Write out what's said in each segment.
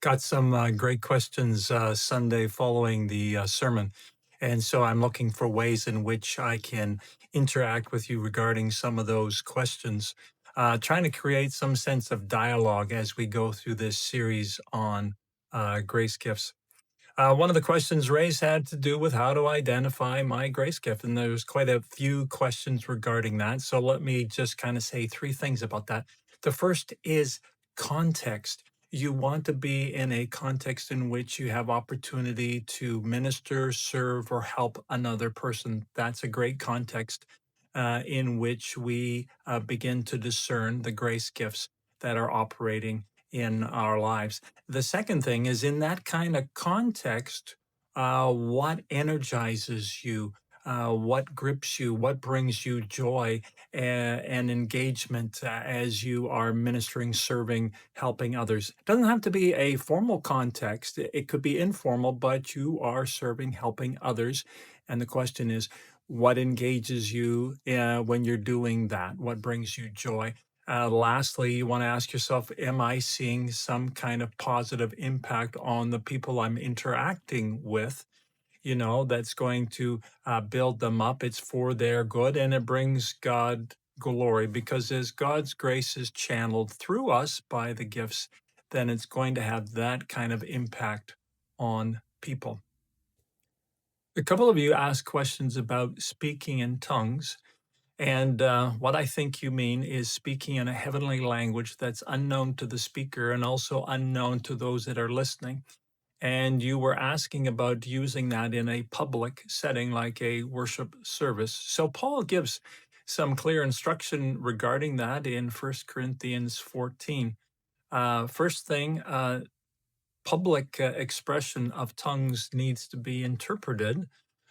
Got some great questions Sunday following the sermon. And so I'm looking for ways in which I can interact with you regarding some of those questions, trying to create some sense of dialogue as we go through this series on grace gifts. One of the questions raised had to do with how to identify my grace gift, and there's quite a few questions regarding that. So let me just kind of say three things about that. The first is context. You want to be in a context in which you have opportunity to minister, serve, or help another person. That's a great context in which we begin to discern the grace gifts that are operating in our lives. The second thing is in that kind of context, what energizes you, what grips you, what brings you joy and engagement as you are ministering, serving, helping others. It doesn't have to be a formal context, it could be informal, but you are serving, helping others. And the question is, what engages you when you're doing that? What brings you joy? Lastly, you want to ask yourself, am I seeing some kind of positive impact on the people I'm interacting with? That's going to build them up. It's for their good and it brings God glory because as God's grace is channeled through us by the gifts, then it's going to have that kind of impact on people. A couple of you asked questions about speaking in tongues. And what I think you mean is speaking in a heavenly language that's unknown to the speaker and also unknown to those that are listening. And you were asking about using that in a public setting like a worship service. So Paul gives some clear instruction regarding that in 1 Corinthians 14. First thing, public expression of tongues needs to be interpreted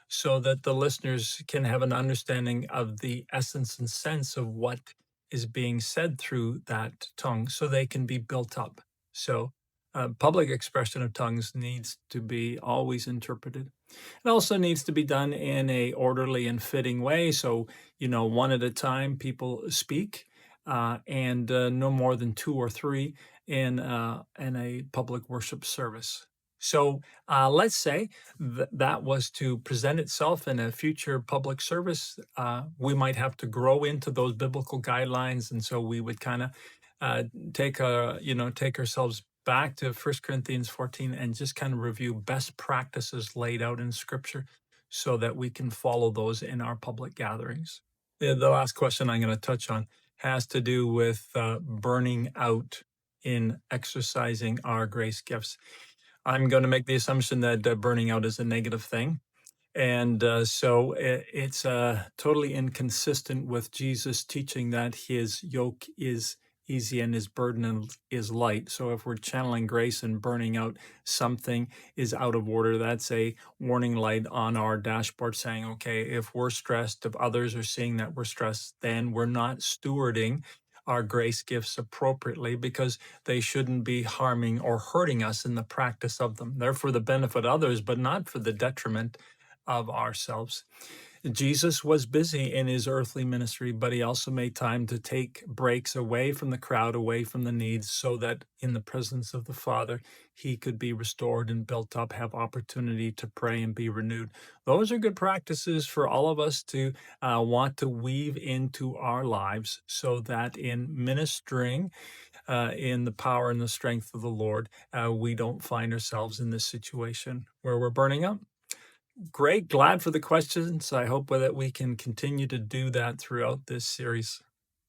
so that the listeners can have an understanding of the essence and sense of what is being said through that tongue so they can be built up. So, public expression of tongues needs to be always interpreted. It also needs to be done in a orderly and fitting way. So, one at a time, people speak, and no more than two or three in a public worship service. So, let's say that was to present itself in a future public service. We might have to grow into those biblical guidelines, and so we would kind of uh, take ourselves back to 1 Corinthians 14 and just kind of review best practices laid out in Scripture, so that we can follow those in our public gatherings. The last question I'm going to touch on has to do with burning out in exercising our grace gifts. I'm going to make the assumption that burning out is a negative thing. And so it's totally inconsistent with Jesus teaching that his yoke is easy and his burden is light. So if we're channeling grace and burning out, something is out of order. That's a warning light on our dashboard saying, okay, if we're stressed, if others are seeing that we're stressed, then we're not stewarding our grace gifts appropriately because they shouldn't be harming or hurting us in the practice of them. They're for the benefit of others, but not for the detriment of ourselves. Jesus was busy in his earthly ministry, but he also made time to take breaks away from the crowd, away from the needs, so that in the presence of the Father, he could be restored and built up, have opportunity to pray and be renewed. Those are good practices for all of us to want to weave into our lives so that in ministering in the power and the strength of the Lord, we don't find ourselves in this situation where we're burning up. Great. Glad for the questions. I hope that we can continue to do that throughout this series.